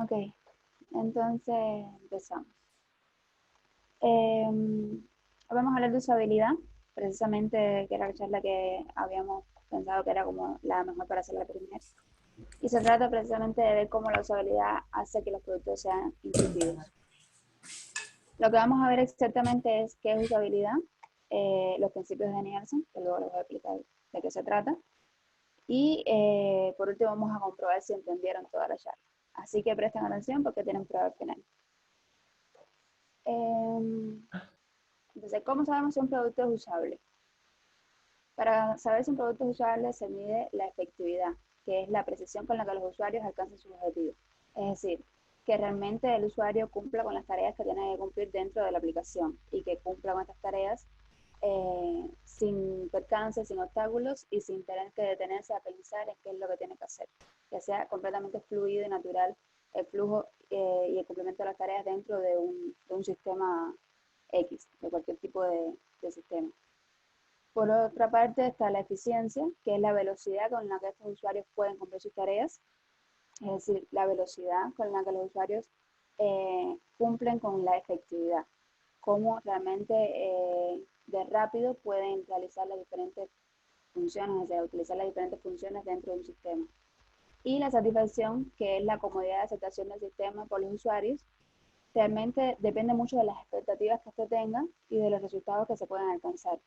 Ok, entonces empezamos. Hoy vamos a hablar de usabilidad, precisamente que era la charla que habíamos pensado que era como la mejor para hacer la primera. Y se trata precisamente de ver cómo la usabilidad hace que los productos sean intuitivos. Lo que vamos a ver exactamente es qué es usabilidad, los principios de Nielsen, que luego les voy a explicar de qué se trata. Y por último vamos a comprobar si entendieron toda la charla. Así que presten atención porque tienen prueba al final. Entonces, ¿cómo sabemos si un producto es usable? Para saber si un producto es usable se mide la efectividad, que es la precisión con la que los usuarios alcanzan sus objetivos. Es decir, que realmente el usuario cumpla con las tareas que tiene que cumplir dentro de la aplicación y que cumpla con estas tareas sin percances, sin obstáculos y sin tener que detenerse a pensar en qué es lo que tiene que hacer. Que sea completamente fluido y natural el flujo y el cumplimiento de las tareas dentro de un sistema X, de cualquier tipo de sistema. Por otra parte está la eficiencia, que es la velocidad con la que estos usuarios pueden cumplir sus tareas, es decir, la velocidad con la que los usuarios cumplen con la efectividad, cómo realmente de rápido pueden realizar las diferentes funciones, o sea, utilizar las diferentes funciones dentro de un sistema. Y la satisfacción, que es la comodidad de aceptación del sistema por los usuarios, realmente depende mucho de las expectativas que éste tenga y de los resultados que se puedan alcanzar.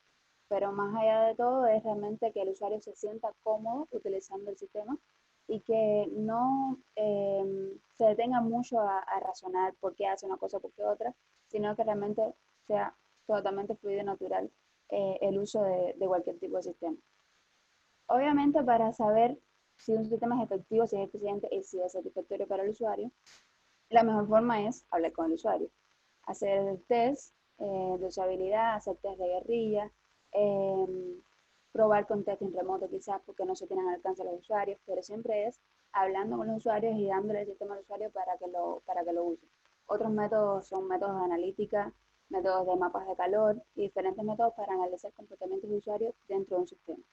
Pero más allá de todo es realmente que el usuario se sienta cómodo utilizando el sistema y que no se detenga mucho a razonar por qué hace una cosa o por qué otra, sino que realmente sea totalmente fluido y natural el uso de cualquier tipo de sistema. Obviamente, para saber si un sistema es efectivo, si es eficiente y si es satisfactorio para el usuario, la mejor forma es hablar con el usuario, hacer test de usabilidad, hacer test de guerrilla, eh, probar con test en remoto quizás porque no se tienen al alcance los usuarios, pero siempre es hablando con los usuarios y dándole el sistema al usuario para que lo use. Otros métodos son métodos de analítica, métodos de mapas de calor y diferentes métodos para analizar comportamientos de usuarios dentro de un sistema.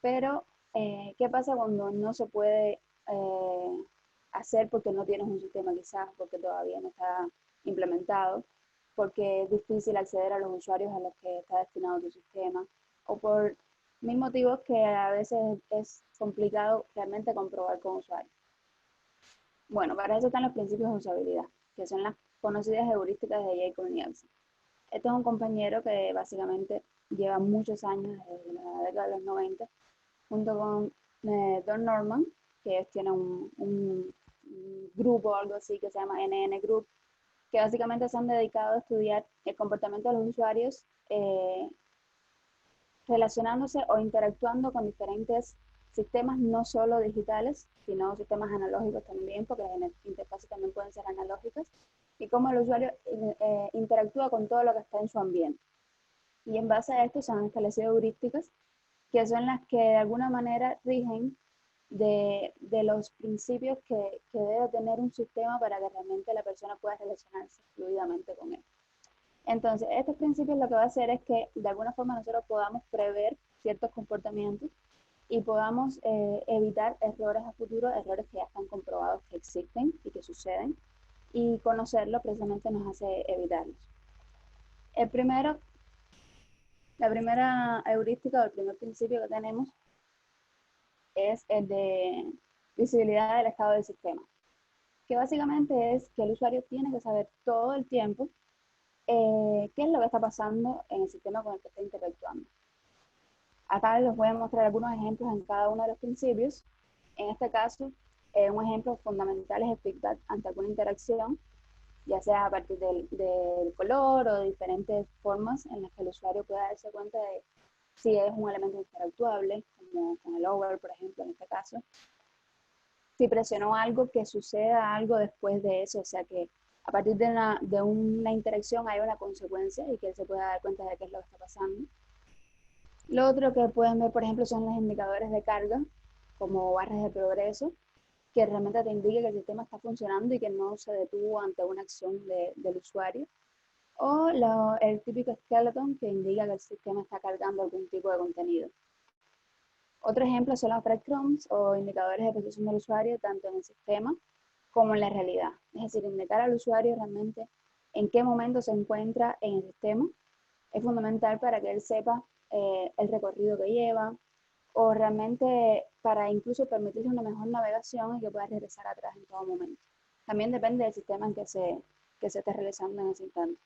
Pero, ¿qué pasa cuando no se puede hacer porque no tienes un sistema quizás, porque todavía no está implementado, porque es difícil acceder a los usuarios a los que está destinado tu sistema, o por mil motivos que a veces es complicado realmente comprobar con usuarios? Bueno, para eso están los principios de usabilidad, que son las conocidas heurísticas de Jacob Nielsen. Este es un compañero que básicamente lleva muchos años, desde la década de los 90, junto con Don Norman, que ellos tienen un grupo o algo así que se llama NN Group, que básicamente se han dedicado a estudiar el comportamiento de los usuarios relacionándose o interactuando con diferentes sistemas, no solo digitales, sino sistemas analógicos también, porque las interfaces también pueden ser analógicas, y cómo el usuario interactúa con todo lo que está en su ambiente. Y en base a esto se han establecido heurísticas que son las que de alguna manera rigen de los principios que debe tener un sistema para que realmente la persona pueda relacionarse fluidamente con él. Entonces, estos principios lo que va a hacer es que de alguna forma nosotros podamos prever ciertos comportamientos y podamos evitar errores a futuro, errores que ya están comprobados que existen y que suceden, y conocerlo precisamente nos hace evitarlos. El primero, la primera heurística o el primer principio que tenemos es el de visibilidad del estado del sistema, que básicamente es que el usuario tiene que saber todo el tiempo qué es lo que está pasando en el sistema con el que está interactuando. Acá les voy a mostrar algunos ejemplos en cada uno de los principios. En este caso, un ejemplo fundamental es el feedback ante alguna interacción, ya sea a partir del color o de diferentes formas en las que el usuario pueda darse cuenta de si es un elemento interactuable, como con el over, por ejemplo, en este caso. Si presionó algo, que suceda algo después de eso, o sea que a partir de una interacción hay una consecuencia y que él se pueda dar cuenta de qué es lo que está pasando. Lo otro que pueden ver, por ejemplo, son los indicadores de carga, como barras de progreso, que realmente te indique que el sistema está funcionando y que no se detuvo ante una acción del usuario. O el típico skeleton, que indica que el sistema está cargando algún tipo de contenido. Otro ejemplo son los breadcrumbs o indicadores de posición del usuario, tanto en el sistema como en la realidad. Es decir, indicar al usuario realmente en qué momento se encuentra en el sistema es fundamental para que él sepa el recorrido que lleva o realmente para incluso permitirle una mejor navegación y que pueda regresar atrás en todo momento. También depende del sistema en que se esté realizando en ese instante.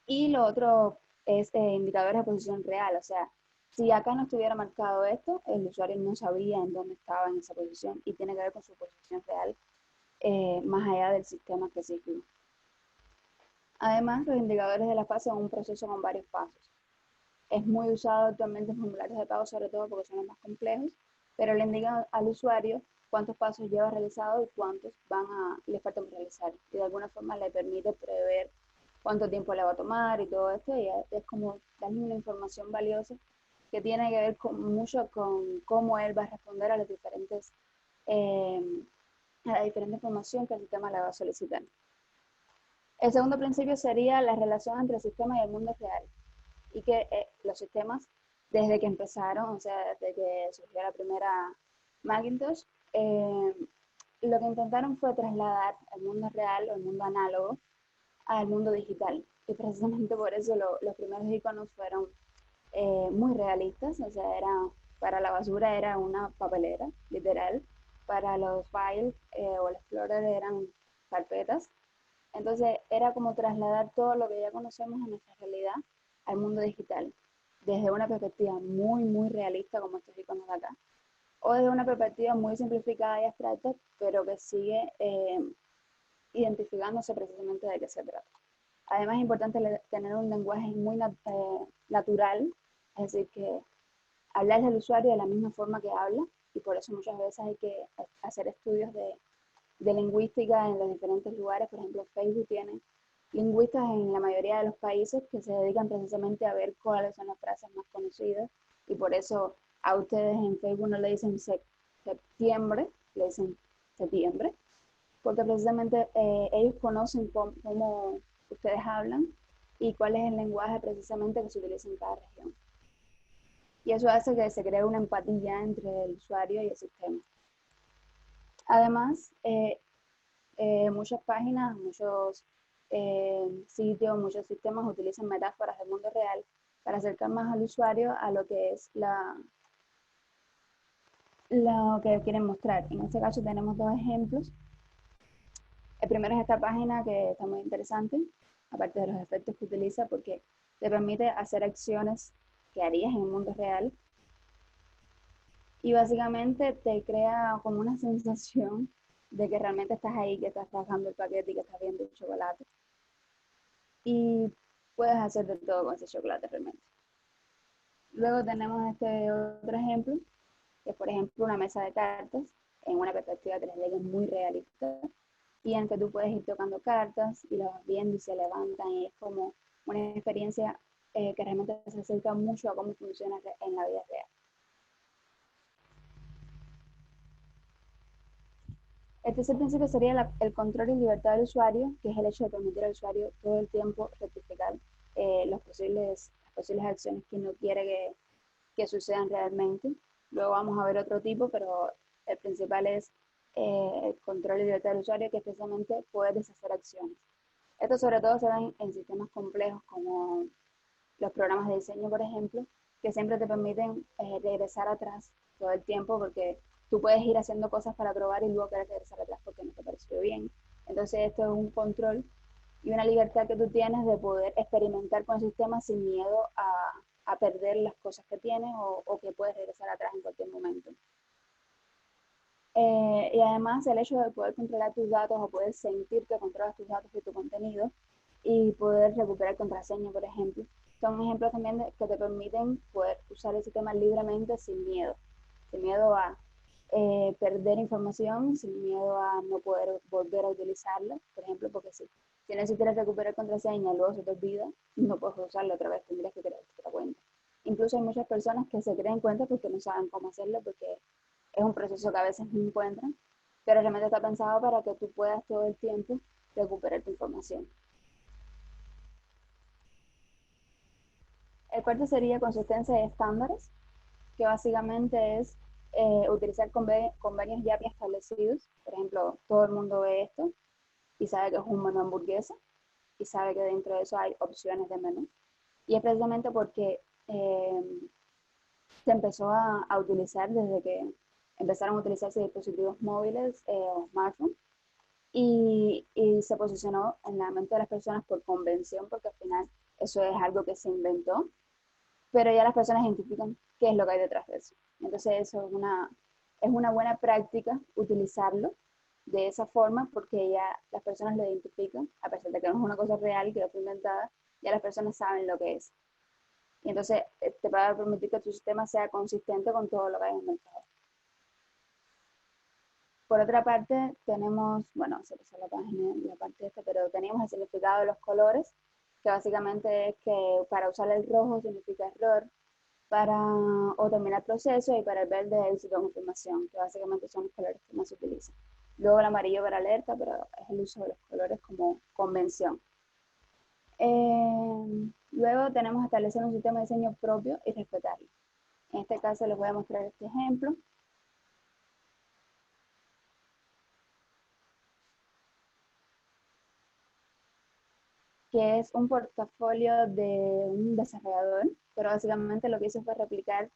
Y lo otro es indicadores de posición real, o sea, si acá no estuviera marcado esto, el usuario no sabría en dónde estaba en esa posición y tiene que ver con su posición real más allá del sistema específico. Además, los indicadores de la fase son un proceso con varios pasos. Es muy usado actualmente en formularios de pago, sobre todo porque son los más complejos, pero le indica al usuario cuántos pasos lleva realizado y cuántos le faltan por realizar. Y de alguna forma le permite prever cuánto tiempo le va a tomar y todo esto, y es como darle una información valiosa que tiene que ver mucho con cómo él va a responder a eh, la diferente información que el sistema le va a solicitar. El segundo principio sería la relación entre el sistema y el mundo real, y que los sistemas, desde que empezaron, o sea, desde que surgió la primera Macintosh, lo que intentaron fue trasladar el mundo real o el mundo análogo al mundo digital. Y precisamente por eso los primeros iconos fueron muy realistas, o sea, para la basura era una papelera, literal, para los files o el Explorer eran carpetas. Entonces era como trasladar todo lo que ya conocemos en nuestra realidad al mundo digital, desde una perspectiva muy, muy realista como estos iconos de acá, o desde una perspectiva muy simplificada y abstracta, pero que sigue identificándose precisamente de qué se trata. Además es importante tener un lenguaje muy natural, es decir, que hablar al usuario de la misma forma que habla, y por eso muchas veces hay que hacer estudios de lingüística en los diferentes lugares. Por ejemplo, Facebook tiene lingüistas en la mayoría de los países que se dedican precisamente a ver cuáles son las frases más conocidas, y por eso a ustedes en Facebook no le dicen septiembre, le dicen septiembre, porque precisamente ellos conocen cómo ustedes hablan y cuál es el lenguaje precisamente que se utiliza en cada región. Y eso hace que se cree una empatía entre el usuario y el sistema. Además, muchas páginas, muchos sitios, muchos sistemas utilizan metáforas del mundo real para acercar más al usuario a lo que es lo que quieren mostrar. En este caso tenemos dos ejemplos. El primero es esta página que está muy interesante, aparte de los efectos que utiliza, porque te permite hacer acciones que harías en el mundo real. Y básicamente te crea como una sensación de que realmente estás ahí, que estás bajando el paquete y que estás viendo el chocolate. Y puedes hacer de todo con ese chocolate realmente. Luego tenemos este otro ejemplo, que es por ejemplo una mesa de cartas en una perspectiva 3D que es muy realista, y en que tú puedes ir tocando cartas y las vas viendo y se levantan, y es como una experiencia que realmente se acerca mucho a cómo funciona en la vida real. El tercer principio sería el control y libertad del usuario, que es el hecho de permitir al usuario todo el tiempo rectificar las posibles acciones que no quiere que sucedan realmente. Luego vamos a ver otro tipo, pero el principal es el control y libertad del usuario, que es precisamente poder deshacer acciones. Esto sobre todo se da en sistemas complejos como los programas de diseño, por ejemplo, que siempre te permiten regresar atrás todo el tiempo, porque tú puedes ir haciendo cosas para probar y luego querer regresar atrás porque no te pareció bien. Entonces esto es un control y una libertad que tú tienes de poder experimentar con el sistema sin miedo a perder las cosas que tienes o que puedes regresar atrás en cualquier momento. Y además el hecho de poder controlar tus datos o poder sentir que controlas tus datos y tu contenido y poder recuperar contraseña, por ejemplo, son ejemplos también que te permiten poder usar el sistema libremente sin miedo a perder información, sin miedo a no poder volver a utilizarla, por ejemplo, porque si necesitas recuperar contraseña y luego se te olvida, no puedes usarla otra vez, tendrías que crear otra cuenta. Incluso hay muchas personas que se creen cuenta porque no saben cómo hacerlo, porque es un proceso que a veces no encuentran, pero realmente está pensado para que tú puedas todo el tiempo recuperar tu información. El cuarto sería consistencia de estándares, que básicamente es utilizar convenios ya preestablecidos. Por ejemplo, todo el mundo ve esto y sabe que es un menú hamburguesa y sabe que dentro de eso hay opciones de menú. Y es precisamente porque se empezó a utilizar desde que empezaron a utilizarse dispositivos móviles o smartphones y se posicionó en la mente de las personas por convención, porque al final eso es algo que se inventó, pero ya las personas identifican qué es lo que hay detrás de eso. Entonces eso es una buena práctica utilizarlo de esa forma porque ya las personas lo identifican, a pesar de que no es una cosa real, que no fue inventada, ya las personas saben lo que es. Y entonces te va a permitir que tu sistema sea consistente con todo lo que hay en el mercado. Por otra parte, tenemos, bueno, se pasó la página, la parte esta, pero tenemos el significado de los colores, que básicamente es que para usar el rojo significa error, para o terminar el proceso, y para el verde éxito de confirmación, que básicamente son los colores que más se utilizan. Luego el amarillo para alerta, pero es el uso de los colores como convención. Luego tenemos establecer un sistema de diseño propio y respetarlo. En este caso les voy a mostrar este ejemplo, que es un portafolio de un desarrollador, pero básicamente lo que hizo fue replicar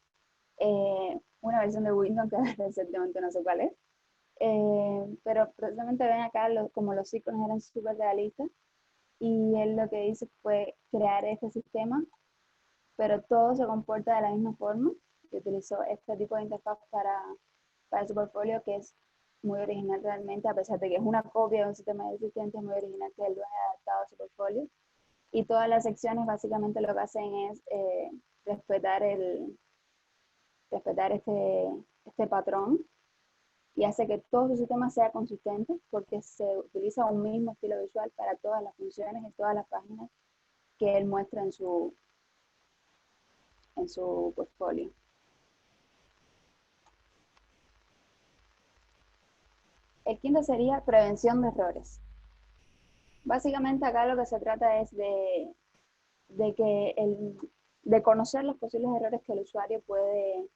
una versión de Windows que recientemente no sé cuál es. Pero precisamente ven acá como los iconos eran súper realistas, y él lo que hizo fue crear este sistema, pero todo se comporta de la misma forma, y utilizó este tipo de interfaz para su portfolio, que es muy original realmente, a pesar de que es una copia de un sistema existente, es muy original que él lo haya adaptado a su portfolio. Y todas las secciones básicamente lo que hacen es respetar, respetar este patrón, y hace que todo su sistema sea consistente porque se utiliza un mismo estilo visual para todas las funciones y todas las páginas que él muestra en su portfolio. El quinto sería prevención de errores. Básicamente acá lo que se trata es de que de conocer los posibles errores que el usuario puede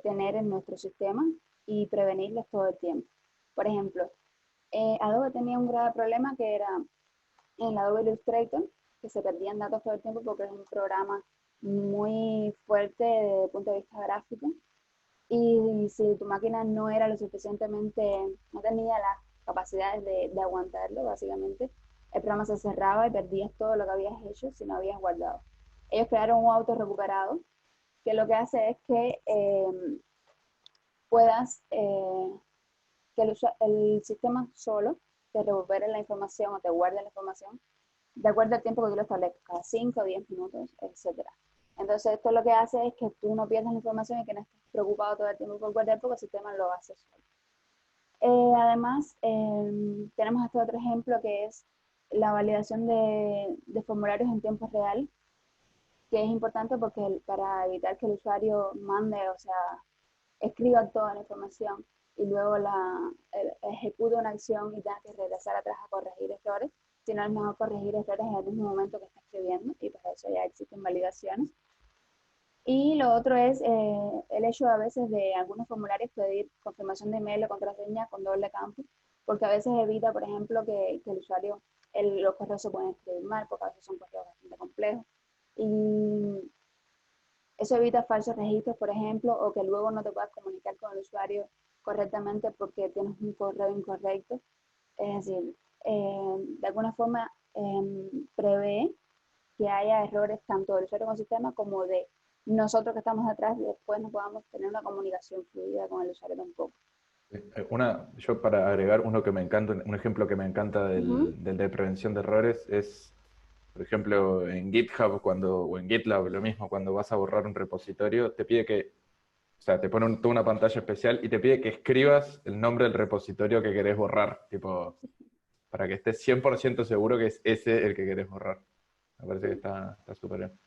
tener en nuestro sistema y prevenirlos todo el tiempo. Por ejemplo, Adobe tenía un grave problema que era en Adobe Illustrator, que se perdían datos todo el tiempo porque es un programa muy fuerte desde el punto de vista gráfico, y si tu máquina no era lo suficientemente, no tenía las capacidades de aguantarlo, básicamente, el programa se cerraba y perdías todo lo que habías hecho si no habías guardado. Ellos crearon un auto recuperado, que lo que hace es que puedas, que el sistema solo te recupere la información o te guarde la información de acuerdo al tiempo que tú lo establezcas, cada 5 o 10 minutos, etcétera. Entonces, esto lo que hace es que tú no pierdas la información y que no estés preocupado todo el tiempo por guardar, porque el sistema lo hace solo. Además, tenemos este otro ejemplo que es la validación de formularios en tiempo real, que es importante porque para evitar que el usuario mande, o sea, escriba toda la información y luego ejecute una acción y tenga que regresar atrás a corregir errores, sino es mejor corregir errores en el mismo momento que está escribiendo, y para eso ya existen validaciones. Y lo otro es el hecho a veces de algunos formularios pedir confirmación de email o contraseña con doble campo, porque a veces evita, por ejemplo, que el usuario, los correos se pueden escribir mal, porque a veces son correos bastante complejos. Y eso evita falsos registros, por ejemplo, o que luego no te puedas comunicar con el usuario correctamente porque tienes un correo incorrecto. Es decir, de alguna forma prevé que haya errores tanto del usuario con el sistema como de nosotros que estamos atrás, y después no podamos tener una comunicación fluida con el usuario tampoco. Yo para agregar uno que me encanta, un ejemplo que me encanta Ujú. del de prevención de errores es, por ejemplo, en GitHub o en GitLab, lo mismo, cuando vas a borrar un repositorio, te pide que, o sea, te pone toda una pantalla especial y te pide que escribas el nombre del repositorio que querés borrar, tipo, para que estés 100% seguro que es ese el que querés borrar. Me parece que Sí. está súper bien.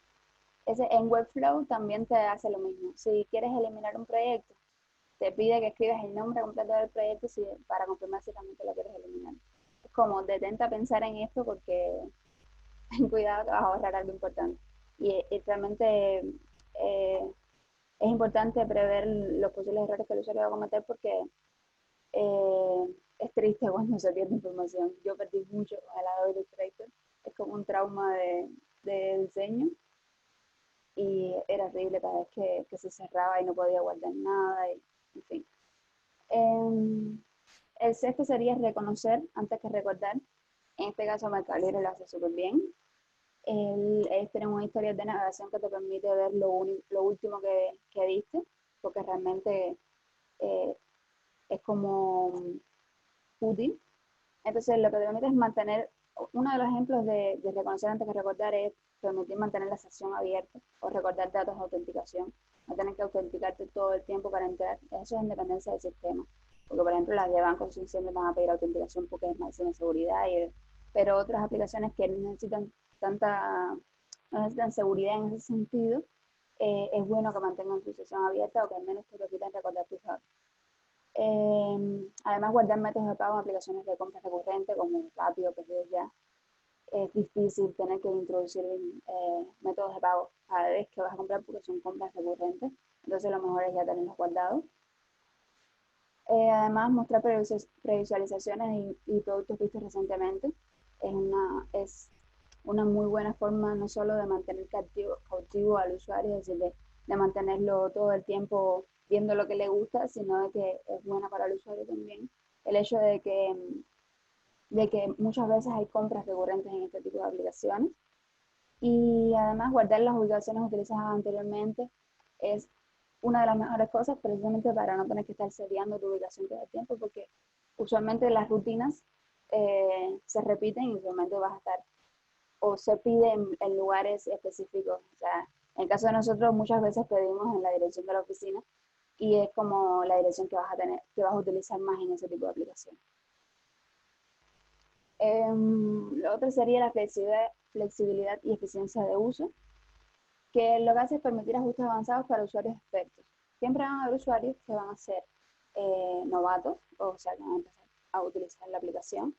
En Webflow también te hace lo mismo. Si quieres eliminar un proyecto, te pide que escribas el nombre completo del proyecto para confirmar si también te lo quieres eliminar. Es como detente a pensar en esto porque ten cuidado que vas a borrar algo importante. Y realmente Es importante prever los posibles errores que el usuario va a cometer porque es triste cuando se pierde información. Yo perdí mucho al Adobe Illustrator, es como un trauma de diseño y era horrible cada vez que se cerraba y no podía guardar nada, y, en fin. El sexto sería reconocer antes que recordar. En este caso, Mercado Libre lo hace súper bien. Ellos tienen una historia de navegación que te permite ver lo último que viste, porque realmente eh, es como útil. Entonces, lo que te permite es mantener, uno de los ejemplos de reconocer antes que recordar es permitir mantener la sesión abierta o recordar datos de autenticación. No tener que autenticarte todo el tiempo para entrar. Eso es independencia del sistema. Porque, por ejemplo, las de bancos siempre van a pedir autenticación porque es máxima seguridad, pero otras aplicaciones que necesitan no necesitan seguridad en ese sentido, es bueno que mantengan su sesión abierta o que al menos te permitan recordar tus datos. Además, guardar métodos de pago en aplicaciones de compra recurrente como Rápido, que es ya es difícil tener que introducir métodos de pago cada vez que vas a comprar porque son compras recurrentes. Entonces, lo mejor es ya tenerlos guardados. Además, mostrar previsualizaciones y productos vistos recientemente es una muy buena forma no solo de mantener cautivo al usuario, es decir, de mantenerlo todo el tiempo viendo lo que le gusta, sino de que es buena para el usuario también el hecho de que muchas veces hay compras recurrentes en este tipo de aplicaciones. Y además guardar las ubicaciones utilizadas anteriormente es una de las mejores cosas precisamente para no tener que estar seriando tu ubicación todo el tiempo, porque usualmente las rutinas se repiten y usualmente vas a estar o se pide en lugares específicos. O sea, en el caso de nosotros muchas veces pedimos en la dirección de la oficina y es como la dirección que vas a tener, que vas a utilizar más en ese tipo de aplicación. Lo otro sería la flexibilidad y eficiencia de uso, que lo que hace es permitir ajustes avanzados para usuarios expertos. Siempre van a haber usuarios que van a ser novatos, o sea, que van a empezar a utilizar la aplicación,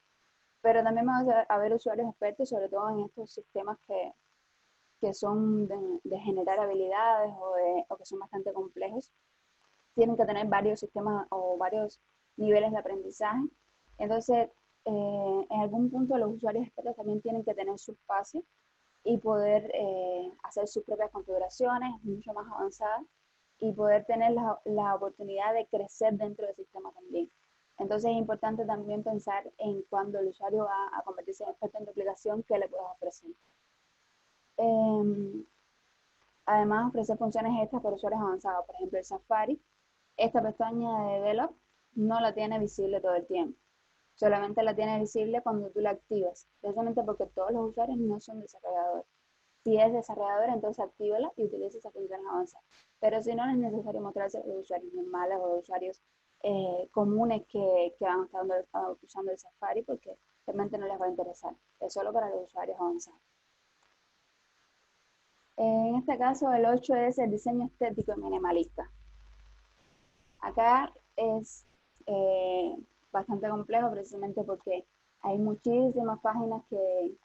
pero también van a haber usuarios expertos, sobre todo en estos sistemas que son de generar habilidades o que son bastante complejos. Tienen que tener varios sistemas o varios niveles de aprendizaje. Entonces, en algún punto los usuarios expertos también tienen que tener su espacio y poder hacer sus propias configuraciones mucho más avanzadas y poder tener la oportunidad de crecer dentro del sistema también. Entonces es importante también pensar en cuando el usuario va a convertirse en experto en tu aplicación, qué le puedes ofrecer. Eh, Además, ofrecer funciones extras para usuarios avanzados. Por ejemplo, el Safari, esta pestaña de Develop no la tiene visible todo el tiempo. Solamente la tiene visible cuando tú la activas, precisamente porque todos los usuarios no son desarrolladores. Si es desarrollador, entonces actívala y utiliza esas funciones avanzadas. Pero si no, no es necesario mostrarse de usuarios normales o de usuarios comunes que van a estar usando el Safari porque realmente no les va a interesar. Es solo para los usuarios avanzados. En este caso, el 8 es el diseño estético y minimalista. Acá es bastante complejo precisamente porque hay muchísimas páginas que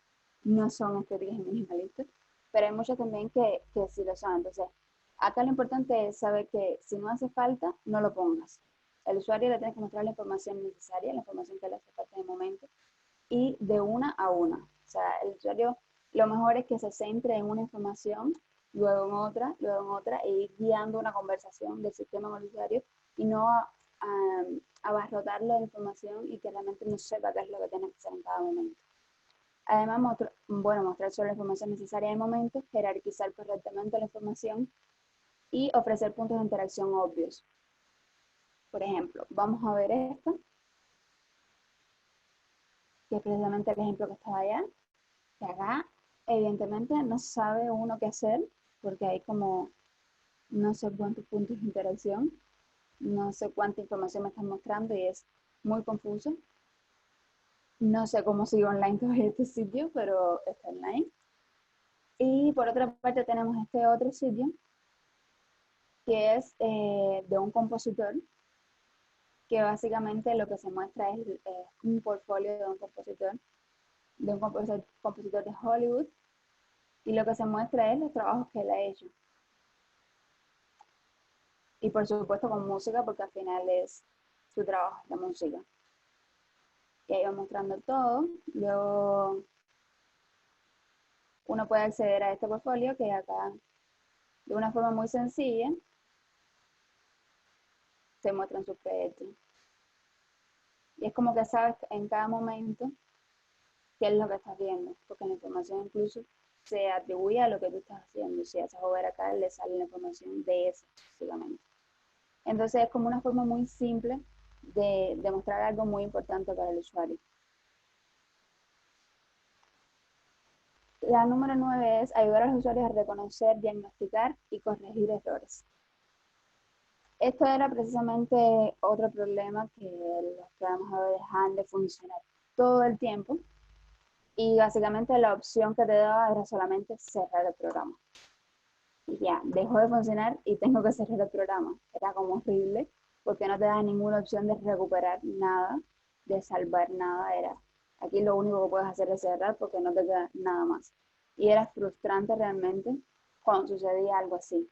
no son estéticas y minimalistas, pero hay muchas también que sí lo son. Entonces, acá lo importante es saber que si no hace falta, no lo pongas. El usuario le tiene que mostrar la información necesaria, la información que le hace falta en el momento, y de una a una. O sea, el usuario, lo mejor es que se centre en una información, luego en otra, e ir guiando una conversación del sistema con el usuario y no abarrotarlo de información y que realmente no sepa qué es lo que tiene que hacer en cada momento. Además, mostrar solo la información necesaria en el momento, jerarquizar correctamente la información y ofrecer puntos de interacción obvios. Por ejemplo, vamos a ver esto, que es precisamente el ejemplo que estaba allá, que acá evidentemente no sabe uno qué hacer, porque hay como no sé cuántos puntos de interacción, no sé cuánta información me están mostrando y es muy confuso. No sé cómo sigue online todavía este sitio, pero está online. Y por otra parte tenemos este otro sitio que es de un compositor, que básicamente lo que se muestra es un portfolio de un compositor de Hollywood, y lo que se muestra es los trabajos que él ha hecho. Y por supuesto con música, porque al final es su trabajo, la música. Y ahí va mostrando todo. Luego uno puede acceder a este portfolio que acá, de una forma muy sencilla, se muestran sus proyectos. Y es como que sabes en cada momento qué es lo que estás viendo, porque la información incluso se atribuye a lo que tú estás haciendo. Si haces over acá, le sale la información de eso, básicamente. Entonces es como una forma muy simple de demostrar algo muy importante para el usuario. La número 9 es ayudar a los usuarios a reconocer, diagnosticar y corregir errores. Esto era precisamente otro problema que los programas dejaban de funcionar todo el tiempo y básicamente la opción que te daba era solamente cerrar el programa. Y ya, dejó de funcionar y tengo que cerrar el programa. Era como horrible porque no te da ninguna opción de recuperar nada, de salvar nada. Era, aquí lo único que puedes hacer es cerrar porque no te queda nada más. Y era frustrante realmente cuando sucedía algo así.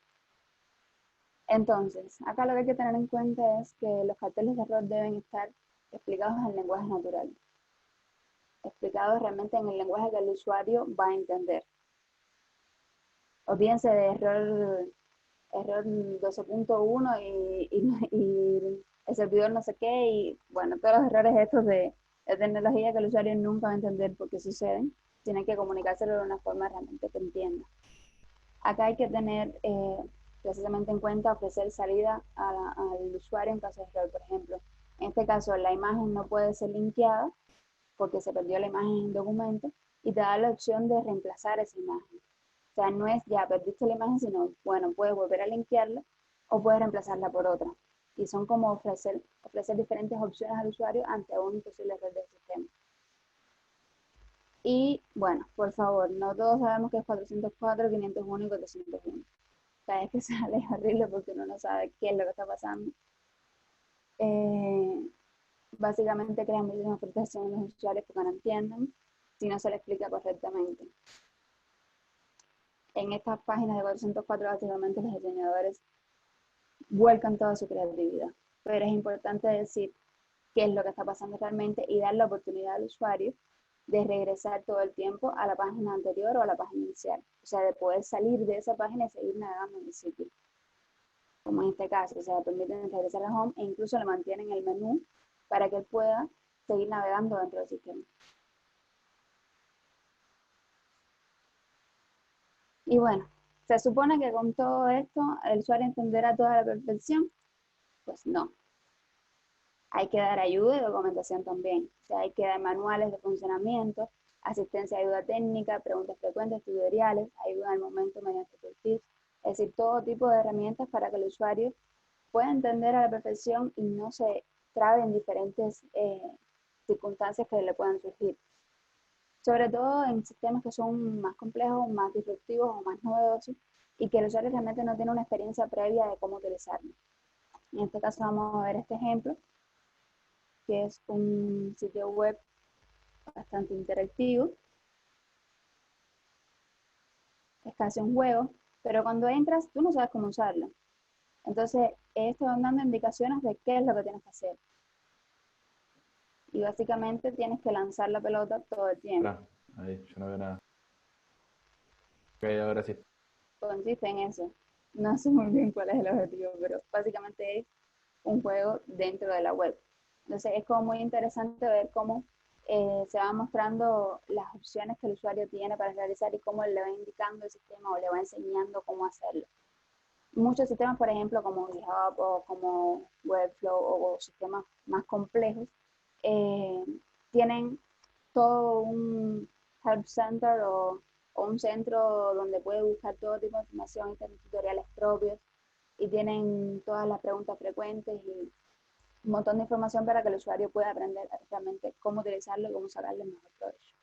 Entonces, acá lo que hay que tener en cuenta es que los carteles de error deben estar explicados en lenguaje natural, explicados realmente en el lenguaje que el usuario va a entender. Olvídense de error 12.1 y el servidor no sé qué, y bueno, todos los errores estos de tecnología que el usuario nunca va a entender por qué suceden, tiene que comunicárselo de una forma realmente que entienda. Acá hay que tener precisamente en cuenta ofrecer salida al usuario en caso de error. Por ejemplo, en este caso la imagen no puede ser linkeada porque se perdió la imagen en el documento y te da la opción de reemplazar esa imagen. O sea, no es ya perdiste la imagen, sino, bueno, puedes volver a linkearla o puedes reemplazarla por otra. Y son como ofrecer diferentes opciones al usuario ante un posible error del sistema. Y bueno, por favor, no todos sabemos que es 404, 501 y 401. Cada vez que sale es horrible porque uno no sabe qué es lo que está pasando. Eh, Básicamente crea muchísima frustración en los usuarios porque no entienden si no se les explica correctamente. En estas páginas de 404 básicamente los diseñadores vuelcan toda su creatividad, pero es importante decir qué es lo que está pasando realmente y dar la oportunidad al usuario de regresar todo el tiempo a la página anterior o a la página inicial, o sea, de poder salir de esa página y seguir navegando en el sitio, como en este caso, o sea, permiten regresar a home e incluso le mantienen el menú para que él pueda seguir navegando dentro del sistema. Y bueno, se supone que con todo esto el usuario entenderá toda la perfección, pues no. Hay que dar ayuda y documentación también. O sea, hay que dar manuales de funcionamiento, asistencia a ayuda técnica, preguntas frecuentes, tutoriales, ayuda al momento mediante tips, es decir, todo tipo de herramientas para que el usuario pueda entender a la perfección y no se trabe en diferentes circunstancias que le puedan surgir. Sobre todo en sistemas que son más complejos, más disruptivos o más novedosos y que el usuario realmente no tiene una experiencia previa de cómo utilizarlo. En este caso vamos a ver este ejemplo, que es un sitio web bastante interactivo, es casi un juego, pero cuando entras tú no sabes cómo usarlo. Entonces, esto van dando indicaciones de qué es lo que tienes que hacer. Y básicamente tienes que lanzar la pelota todo el tiempo. Ahí, yo no veo nada. Ok, ahora sí. Consiste en eso. No sé muy bien cuál es el objetivo, pero básicamente es un juego dentro de la web. Entonces es como muy interesante ver cómo se van mostrando las opciones que el usuario tiene para realizar y cómo le va indicando el sistema o le va enseñando cómo hacerlo. Muchos sistemas, por ejemplo, como GitHub o como Webflow o sistemas más complejos, eh, tienen todo un help center o un centro donde puede buscar todo tipo de información y tienen tutoriales propios y tienen todas las preguntas frecuentes y un montón de información para que el usuario pueda aprender realmente cómo utilizarlo y cómo sacarle el mejor provecho.